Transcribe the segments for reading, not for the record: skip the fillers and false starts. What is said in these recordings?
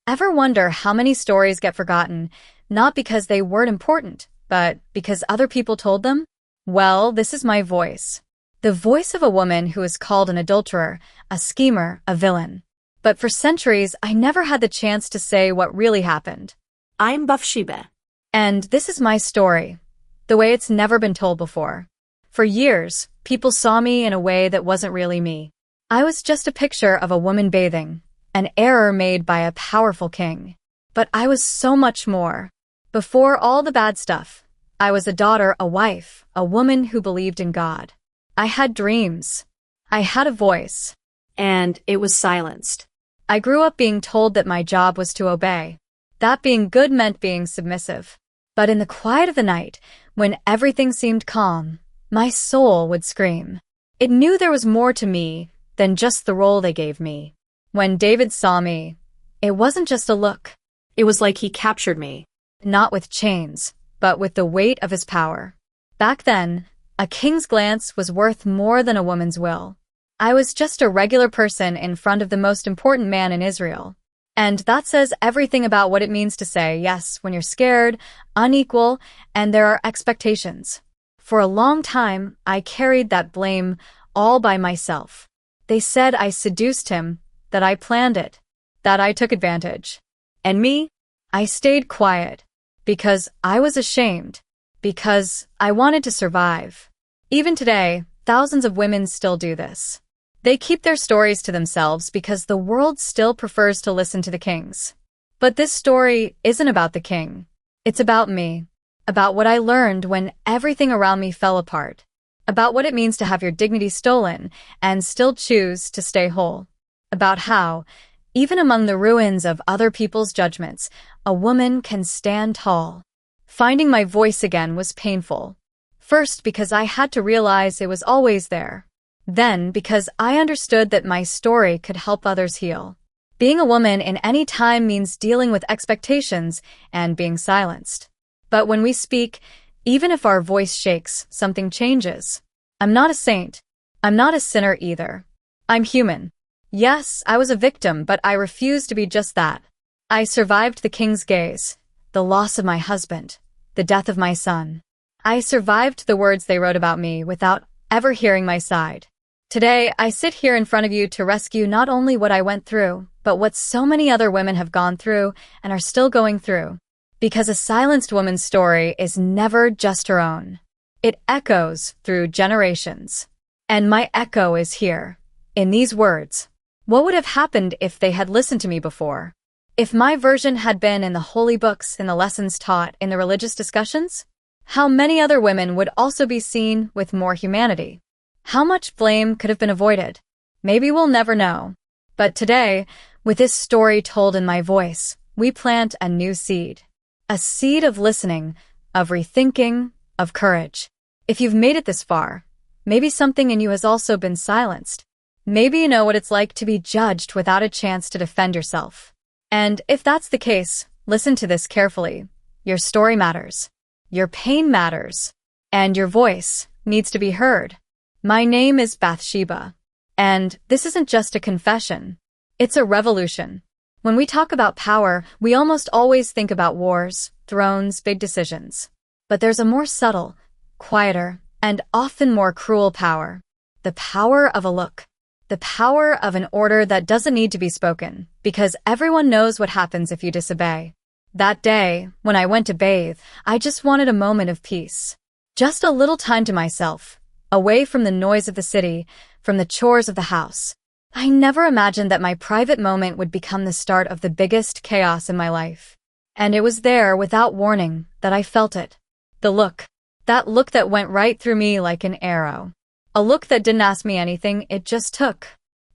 Ever wonder how many stories get forgotten, not because they weren't important, but because other people told them? Well, this is my voice. The voice of a woman who is called an adulterer, a schemer, a villain. But for centuries, I never had the chance to say what really happened. I'm Bathsheba. And this is my story, the way it's never been told before. For years, people saw me in a way that wasn't really me. I was just a picture of a woman bathing, an error made by a powerful king. But I was so much more. Before all the bad stuff, I was a daughter, a wife, a woman who believed in God. I had dreams. I had a voice. And it was silenced. I grew up being told that my job was to obey. That being good meant being submissive. But in the quiet of the night, when everything seemed calm, my soul would scream. It knew there was more to me than just the role they gave me. When David saw me, it wasn't just a look. It was like he captured me. Not with chains, but with the weight of his power. Back then, a king's glance was worth more than a woman's will. I was just a regular person in front of the most important man in Israel. And that says everything about what it means to say yes when you're scared, unequal, and there are expectations. For a long time, I carried that blame all by myself. They said I seduced him, that I planned it, that I took advantage. And me? I stayed quiet. Because I was ashamed. Because I wanted to survive. Even today, thousands of women still do this. They keep their stories to themselves because the world still prefers to listen to the kings. But this story isn't about the king. It's about me. About what I learned when everything around me fell apart. About what it means to have your dignity stolen and still choose to stay whole. About how, even among the ruins of other people's judgments, a woman can stand tall. Finding my voice again was painful. First, because I had to realize it was always there. Then, because I understood that my story could help others heal. Being a woman in any time means dealing with expectations and being silenced. But when we speak, even if our voice shakes, something changes. I'm not a saint. I'm not a sinner either. I'm human. Yes, I was a victim, but I refuse to be just that. I survived the king's gaze, the loss of my husband, the death of my son. I survived the words they wrote about me without ever hearing my side. Today, I sit here in front of you to rescue not only what I went through, but what so many other women have gone through and are still going through. Because a silenced woman's story is never just her own. It echoes through generations. And my echo is here, in these words. What would have happened if they had listened to me before? If my version had been in the holy books, in the lessons taught, in the religious discussions? How many other women would also be seen with more humanity? How much blame could have been avoided? Maybe we'll never know. But today, with this story told in my voice, we plant a new seed. A seed of listening, of rethinking, of courage. If you've made it this far, maybe something in you has also been silenced. Maybe you know what it's like to be judged without a chance to defend yourself. And if that's the case, listen to this carefully. Your story matters. Your pain matters. And your voice needs to be heard. My name is Bathsheba. And this isn't just a confession. It's a revolution. When we talk about power, we almost always think about wars, thrones, big decisions. But there's a more subtle, quieter, and often more cruel power. The power of a look. The power of an order that doesn't need to be spoken, because everyone knows what happens if you disobey. That day, when I went to bathe, I just wanted a moment of peace. Just a little time to myself, away from the noise of the city, from the chores of the house. I never imagined that my private moment would become the start of the biggest chaos in my life. And it was there, without warning, that I felt it. The look. That look that went right through me like an arrow. A look that didn't ask me anything, it just took.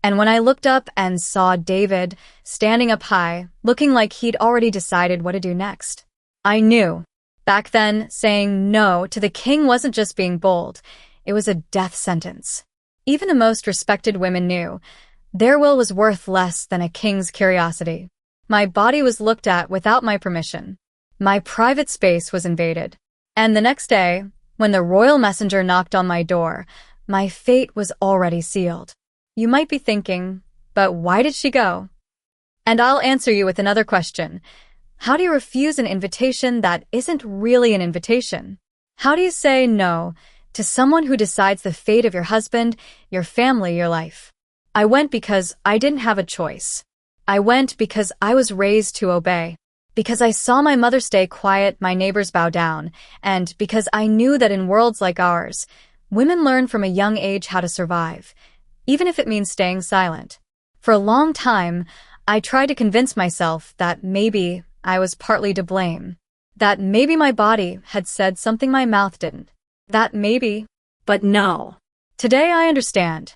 And when I looked up and saw David standing up high, looking like he'd already decided what to do next, I knew. Back then, saying no to the king wasn't just being bold, it was a death sentence. Even the most respected women knew their will was worth less than a king's curiosity. My body was looked at without my permission. My private space was invaded. And the next day, when the royal messenger knocked on my door, my fate was already sealed. You might be thinking, but why did she go? And I'll answer you with another question. How do you refuse an invitation that isn't really an invitation? How do you say no to someone who decides the fate of your husband, your family, your life? I went because I didn't have a choice. I went because I was raised to obey. Because I saw my mother stay quiet, my neighbors bow down, and because I knew that in worlds like ours, women learn from a young age how to survive, even if it means staying silent. For a long time, I tried to convince myself that maybe I was partly to blame, that maybe my body had said something my mouth didn't, that maybe, But no. today I understand.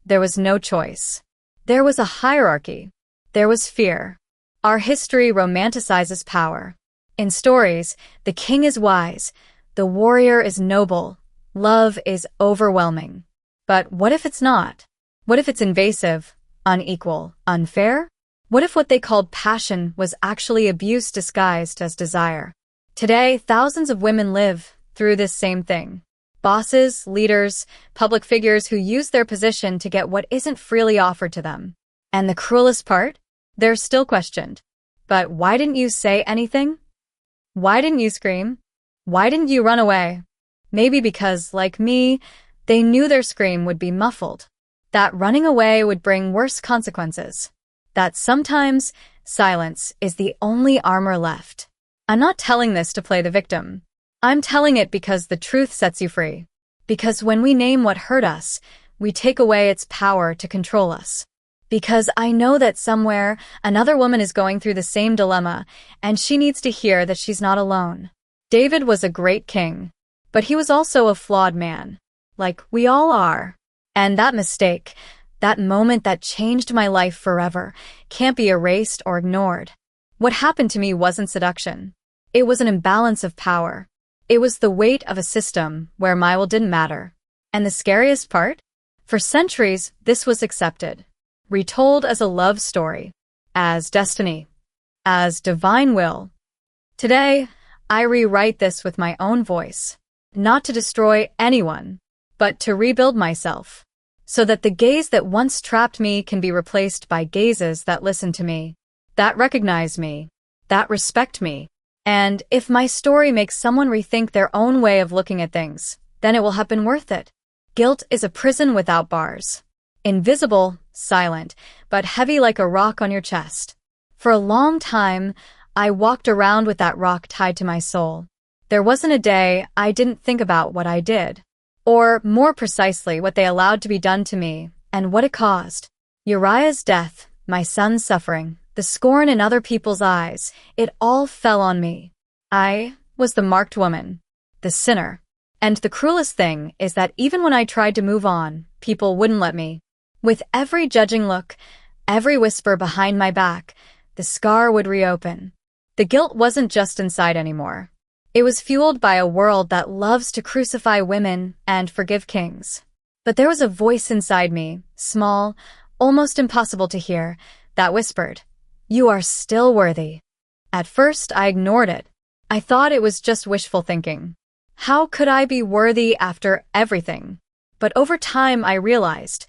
There was no choice. There was a hierarchy. There was fear. Our history romanticizes power. In stories, the king is wise, the warrior is noble, love is overwhelming. But what if it's not? What if it's invasive, unequal, unfair? What if what they called passion was actually abuse disguised as desire? Today, thousands of women live through this same thing. Bosses, leaders, public figures who use their position to get what isn't freely offered to them. And the cruelest part? They're still questioned. But why didn't you say anything? Why didn't you scream? Why didn't you run away? Maybe because, like me, they knew their scream would be muffled. That running away would bring worse consequences. That sometimes silence is the only armor left. I'm not telling this to play the victim. I'm telling it because the truth sets you free. Because when we name what hurt us, we take away its power to control us. Because I know that somewhere another woman is going through the same dilemma, and she needs to hear that she's not alone. David was a great king, but he was also a flawed man, like we all are. And that mistake, that moment that changed my life forever, can't be erased or ignored. What happened to me wasn't seduction. It was an imbalance of power. It was the weight of a system where my will didn't matter. And the scariest part? For centuries, this was accepted. Retold as a love story, as destiny, as divine will. Today, I rewrite this with my own voice, not to destroy anyone, but to rebuild myself, so that the gaze that once trapped me can be replaced by gazes that listen to me, that recognize me, that respect me. And if my story makes someone rethink their own way of looking at things, then it will have been worth it. Guilt is a prison without bars. Invisible, silent, but heavy like a rock on your chest. For a long time, I walked around with that rock tied to my soul. There wasn't a day I didn't think about what I did. Or, more precisely, what they allowed to be done to me, and what it caused. Uriah's death, my son's suffering, the scorn in other people's eyes, it all fell on me. I was the marked woman, the sinner. And the cruelest thing is that even when I tried to move on, people wouldn't let me. With every judging look, every whisper behind my back, the scar would reopen. The guilt wasn't just inside anymore. It was fueled by a world that loves to crucify women and forgive kings. But there was a voice inside me, small, almost impossible to hear, that whispered, "You are still worthy." At first, I ignored it. I thought it was just wishful thinking. How could I be worthy after everything? But over time, I realized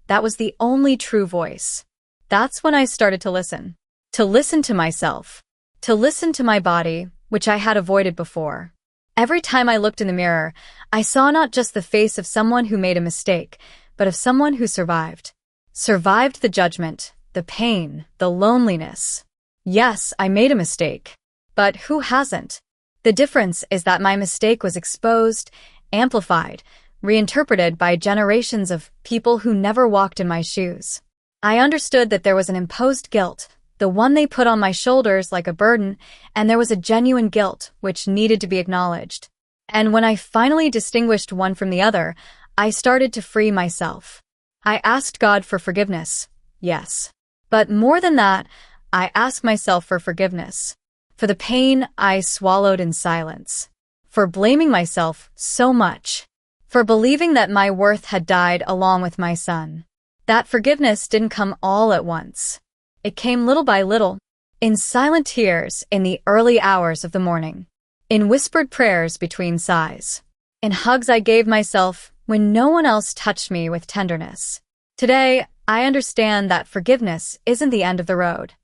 that was the only true voice. That's when I started to listen. To listen to myself. To listen to my body, which I had avoided before. Every time I looked in the mirror, I saw not just the face of someone who made a mistake, but of someone who survived. Survived the judgment, the pain, the loneliness. Yes, I made a mistake. But who hasn't? The difference is that my mistake was exposed, amplified, reinterpreted by generations of people who never walked in my shoes. I understood that there was an imposed guilt, the one they put on my shoulders like a burden, and there was a genuine guilt which needed to be acknowledged. And when I finally distinguished one from the other, I started to free myself. I asked God for forgiveness, yes. But more than that, I asked myself for forgiveness. For the pain I swallowed in silence. For blaming myself so much. For believing that my worth had died along with my son. That forgiveness didn't come all at once. It came little by little, in silent tears in the early hours of the morning, in whispered prayers between sighs, in hugs I gave myself when no one else touched me with tenderness. Today, I understand that forgiveness isn't the end of the road.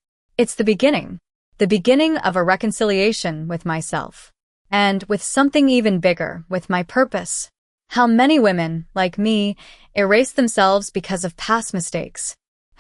It's the beginning of a reconciliation with myself. And with something even bigger, with my purpose. How many women, like me, erase themselves because of past mistakes?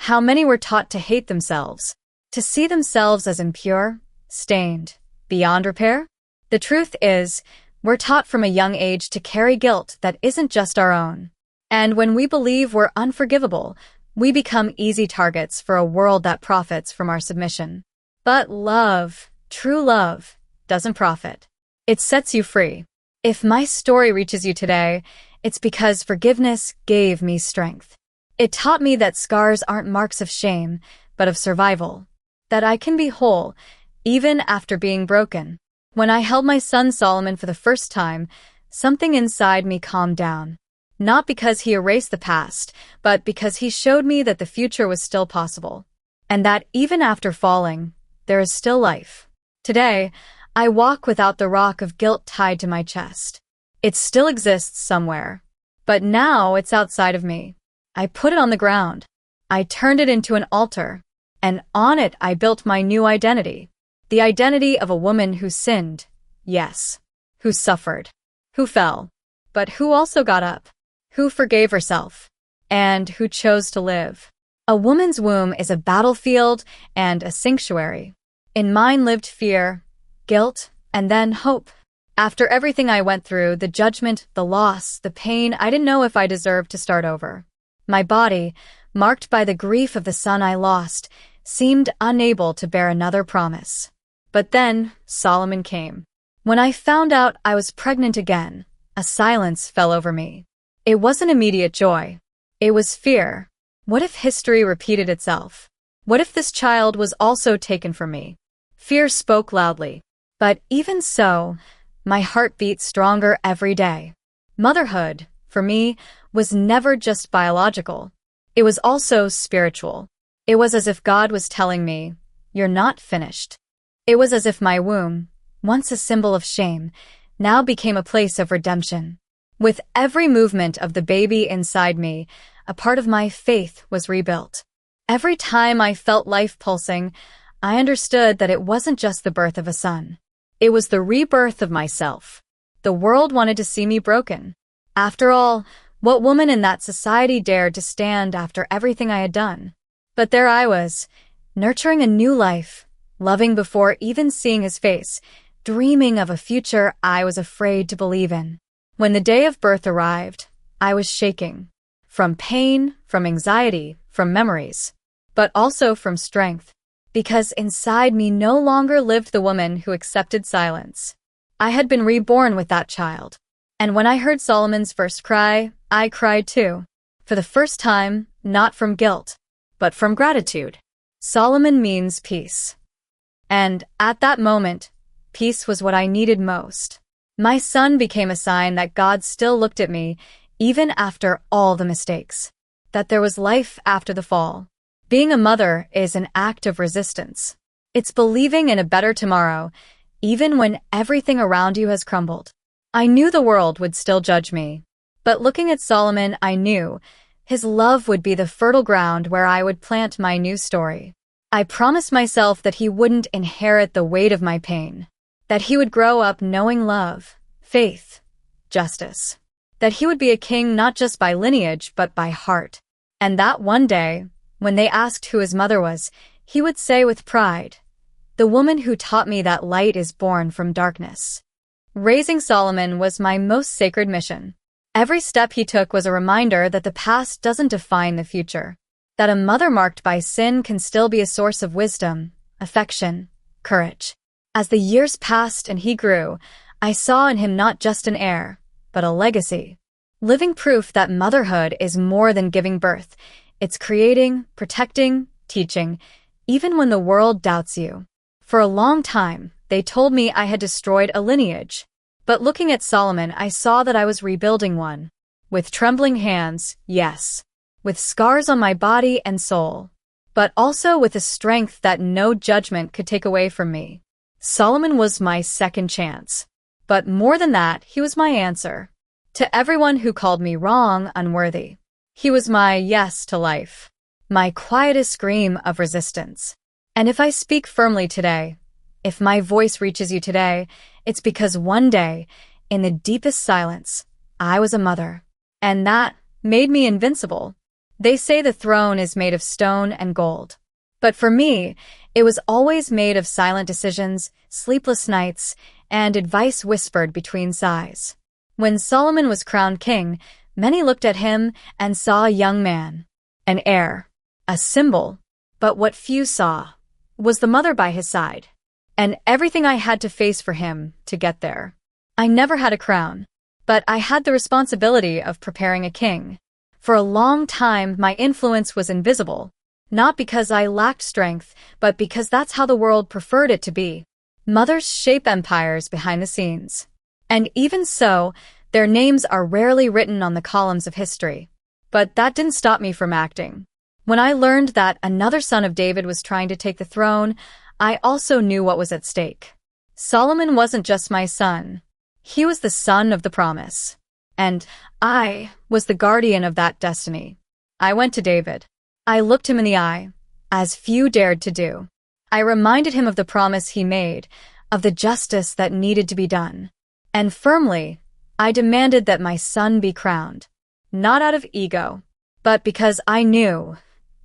How many were taught to hate themselves? To see themselves as impure, stained, beyond repair? The truth is, we're taught from a young age to carry guilt that isn't just our own. And when we believe we're unforgivable, we become easy targets for a world that profits from our submission. But love, true love, doesn't profit. It sets you free. If my story reaches you today, it's because forgiveness gave me strength. It taught me that scars aren't marks of shame, but of survival. That I can be whole, even after being broken. When I held my son Solomon for the first time, something inside me calmed down. Not because he erased the past, but because he showed me that the future was still possible. And that even after falling, there is still life. Today, I walk without the rock of guilt tied to my chest. It still exists somewhere. But now it's outside of me. I put it on the ground. I turned it into an altar. And on it I built my new identity. The identity of a woman who sinned, yes. Who suffered. Who fell. But who also got up. Who forgave herself. And who chose to live. A woman's womb is a battlefield and a sanctuary. In mine lived fear, guilt, and then hope. After everything I went through, the judgment, the loss, the pain, I didn't know if I deserved to start over. My body, marked by the grief of the son I lost, seemed unable to bear another promise. But then, Solomon came. When I found out I was pregnant again, a silence fell over me. It wasn't immediate joy. It was fear. What if history repeated itself? What if this child was also taken from me? Fear spoke loudly. But even so, my heart beat stronger every day. Motherhood, for me, was never just biological. It was also spiritual. It was as if God was telling me, "You're not finished." It was as if my womb, once a symbol of shame, now became a place of redemption. With every movement of the baby inside me, a part of my faith was rebuilt. Every time I felt life pulsing, I understood that it wasn't just the birth of a son. It was the rebirth of myself. The world wanted to see me broken. After all, what woman in that society dared to stand after everything I had done? But there I was, nurturing a new life, loving before even seeing his face, dreaming of a future I was afraid to believe in. When the day of birth arrived, I was shaking. From pain, from anxiety, from memories. But also from strength. Because inside me no longer lived the woman who accepted silence. I had been reborn with that child. And when I heard Solomon's first cry, I cried too. For the first time, not from guilt, but from gratitude. Solomon means peace. And at that moment, peace was what I needed most. My son became a sign that God still looked at me, even after all the mistakes. That there was life after the fall. Being a mother is an act of resistance. It's believing in a better tomorrow, even when everything around you has crumbled. I knew the world would still judge me. But looking at Solomon, I knew his love would be the fertile ground where I would plant my new story. I promised myself that he wouldn't inherit the weight of my pain. That he would grow up knowing love, faith, justice. That he would be a king not just by lineage, but by heart. And that one day, when they asked who his mother was, he would say with pride, "The woman who taught me that light is born from darkness." Raising Solomon was my most sacred mission. Every step he took was a reminder that the past doesn't define the future. That a mother marked by sin can still be a source of wisdom, affection, courage. As the years passed and he grew, I saw in him not just an heir, but a legacy. Living proof that motherhood is more than giving birth. It's creating, protecting, teaching, even when the world doubts you. For a long time, they told me I had destroyed a lineage. But looking at Solomon, I saw that I was rebuilding one. With trembling hands, yes. With scars on my body and soul. But also with a strength that no judgment could take away from me. Solomon was my second chance. But more than that, he was my answer. To everyone who called me wrong, unworthy. He was my yes to life. My quietest scream of resistance. And if I speak firmly today, if my voice reaches you today, it's because one day, in the deepest silence, I was a mother. And that made me invincible. They say the throne is made of stone and gold. But for me, it was always made of silent decisions, sleepless nights, and advice whispered between sighs. When Solomon was crowned king, many looked at him and saw a young man, an heir, a symbol. But what few saw was the mother by his side, and everything I had to face for him to get there. I never had a crown, but I had the responsibility of preparing a king. For a long time, my influence was invisible, not because I lacked strength, but because that's how the world preferred it to be. Mothers shape empires behind the scenes. And even so, their names are rarely written on the columns of history. But that didn't stop me from acting. When I learned that another son of David was trying to take the throne, I also knew what was at stake. Solomon wasn't just my son. He was the son of the promise. And I was the guardian of that destiny. I went to David. I looked him in the eye, as few dared to do. I reminded him of the promise he made, of the justice that needed to be done. And firmly, I demanded that my son be crowned. Not out of ego, but because I knew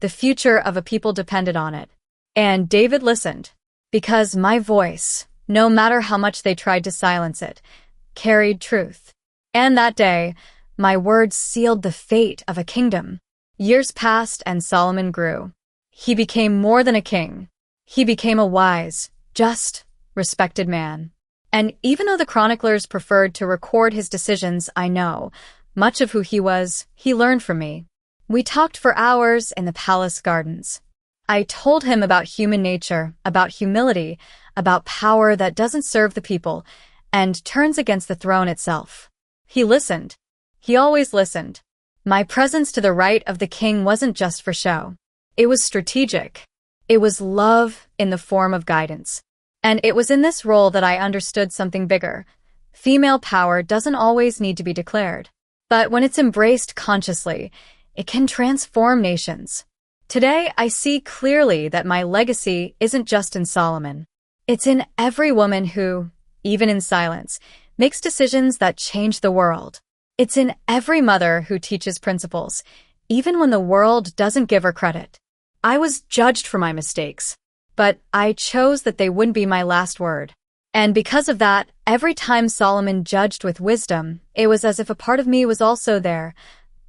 the future of a people depended on it. And David listened, because my voice, no matter how much they tried to silence it, carried truth. And that day, my words sealed the fate of a kingdom. Years passed and Solomon grew. He became more than a king. He became a wise, just, respected man. And even though the chroniclers preferred to record his decisions, I know much of who he was, he learned from me. We talked for hours in the palace gardens. I told him about human nature, about humility, about power that doesn't serve the people and turns against the throne itself. He listened. He always listened. My presence to the right of the king wasn't just for show. It was strategic. It was love in the form of guidance. And it was in this role that I understood something bigger. Female power doesn't always need to be declared. But when it's embraced consciously, it can transform nations. Today, I see clearly that my legacy isn't just in Solomon. It's in every woman who, even in silence, makes decisions that change the world. It's in every mother who teaches principles, even when the world doesn't give her credit. I was judged for my mistakes, but I chose that they wouldn't be my last word. And because of that, every time Solomon judged with wisdom, it was as if a part of me was also there,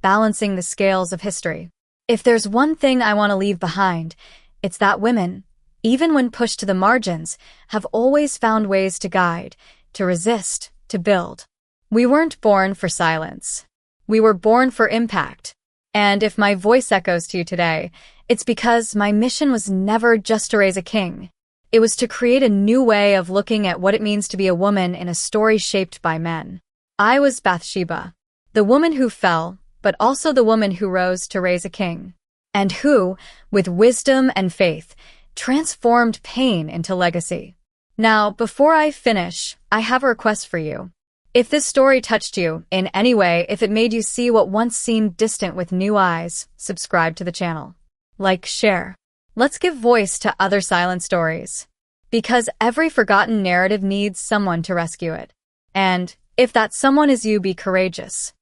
balancing the scales of history. If there's one thing I want to leave behind, it's that women, even when pushed to the margins, have always found ways to guide, to resist, to build. We weren't born for silence. We were born for impact. And if my voice echoes to you today, it's because my mission was never just to raise a king. It was to create a new way of looking at what it means to be a woman in a story shaped by men. I was Bathsheba, the woman who fell, but also the woman who rose to raise a king, and who, with wisdom and faith, transformed pain into legacy. Now, before I finish, I have a request for you. If this story touched you in any way, if it made you see what once seemed distant with new eyes, subscribe to the channel. Like, share. Let's give voice to other silent stories. Because every forgotten narrative needs someone to rescue it. And if that someone is you, be courageous.